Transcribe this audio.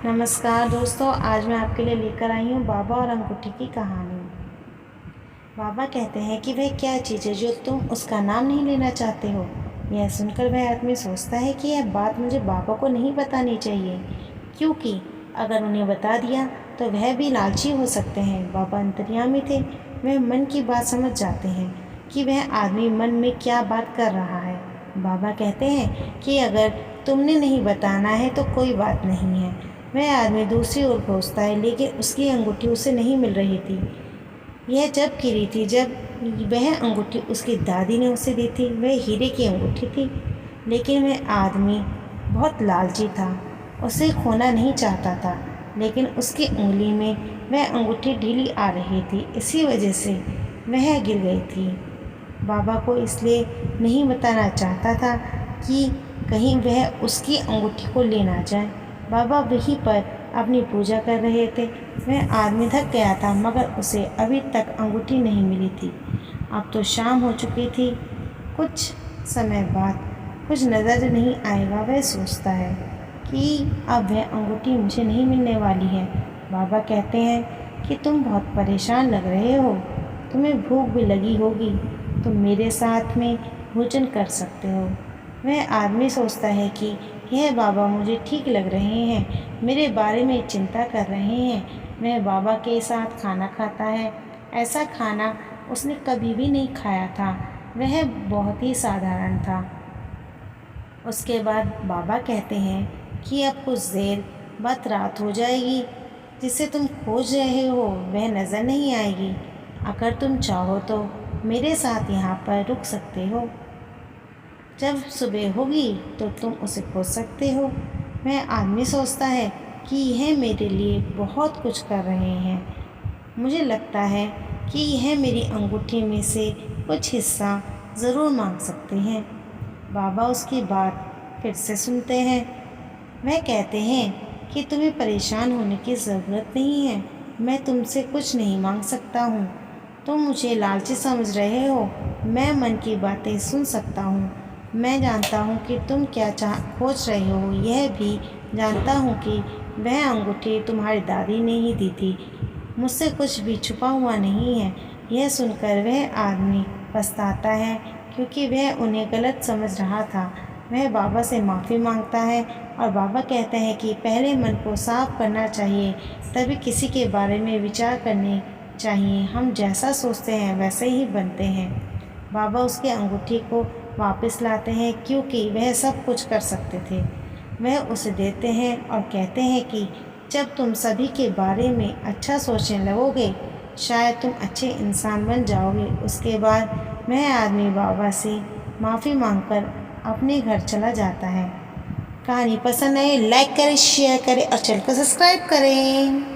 नमस्कार दोस्तों, आज मैं आपके लिए लेकर आई हूँ बाबा और अंगूठी की कहानी। बाबा कहते हैं कि वह क्या चीज़ है जो तुम उसका नाम नहीं लेना चाहते हो। यह सुनकर वह आदमी सोचता है कि यह बात मुझे बाबा को नहीं बतानी चाहिए, क्योंकि अगर उन्हें बता दिया तो वह भी लालची हो सकते हैं। बाबा अंतर्यामी थे, वह मन की बात समझ जाते हैं कि वह आदमी मन में क्या बात कर रहा है। बाबा कहते हैं कि अगर तुमने नहीं बताना है तो कोई बात नहीं है। वह आदमी दूसरी ओर पहुँचता है, लेकिन उसकी अंगूठी उसे नहीं मिल रही थी। यह जब गिरी थी, जब वह अंगूठी उसकी दादी ने उसे दी थी, वह हीरे की अंगूठी थी। लेकिन वह आदमी बहुत लालची था, उसे खोना नहीं चाहता था, लेकिन उसकी उंगली में वह अंगूठी ढीली आ रही थी, इसी वजह से वह गिर गई थी। बाबा को इसलिए नहीं बताना चाहता था कि कहीं वह उसकी अंगूठी को ले ना जाए। बाबा वहीं पर अपनी पूजा कर रहे थे। वह आदमी थक गया था, मगर उसे अभी तक अंगूठी नहीं मिली थी। अब तो शाम हो चुकी थी। कुछ समय बाद कुछ नज़र नहीं आएगा, वह सोचता है कि अब वह अंगूठी मुझे नहीं मिलने वाली है। बाबा कहते हैं कि तुम बहुत परेशान लग रहे हो, तुम्हें भूख भी लगी होगी, तुम मेरे साथ में भोजन कर सकते हो। वह आदमी सोचता है कि यह बाबा मुझे ठीक लग रहे हैं, मेरे बारे में चिंता कर रहे हैं। वह बाबा के साथ खाना खाता है। ऐसा खाना उसने कभी भी नहीं खाया था, वह बहुत ही साधारण था। उसके बाद बाबा कहते हैं कि अब कुछ देर बाद रात हो जाएगी, जिसे तुम खोज रहे हो वह नज़र नहीं आएगी। अगर तुम चाहो तो मेरे साथ यहाँ पर रुक सकते हो, जब सुबह होगी तो तुम उसे खोज सकते हो। वह आदमी सोचता है कि यह मेरे लिए बहुत कुछ कर रहे हैं, मुझे लगता है कि यह मेरी अंगूठी में से कुछ हिस्सा ज़रूर मांग सकते हैं। बाबा उसकी बात फिर से सुनते हैं। वह कहते हैं कि तुम्हें परेशान होने की ज़रूरत नहीं है, मैं तुमसे कुछ नहीं मांग सकता हूँ। तुम मुझे लालची समझ रहे हो, मैं मन की बातें सुन सकता हूँ। मैं जानता हूँ कि तुम क्या खोज रहे हो, यह भी जानता हूँ कि वह अंगूठी तुम्हारी दादी ने ही दी थी। मुझसे कुछ भी छुपा हुआ नहीं है। यह सुनकर वह आदमी पछताता है, क्योंकि वह उन्हें गलत समझ रहा था। वह बाबा से माफ़ी मांगता है और बाबा कहते हैं कि पहले मन को साफ करना चाहिए, तभी किसी के बारे में विचार करने चाहिए। हम जैसा सोचते हैं वैसे ही बनते हैं। बाबा उसकी अंगूठी को वापस लाते हैं, क्योंकि वह सब कुछ कर सकते थे। वह उसे देते हैं और कहते हैं कि जब तुम सभी के बारे में अच्छा सोचने लगोगे, शायद तुम अच्छे इंसान बन जाओगे। उसके बाद वह आदमी बाबा से माफ़ी मांगकर अपने घर चला जाता है। कहानी पसंद आए लाइक करें, शेयर करें और चैनल को सब्सक्राइब करें।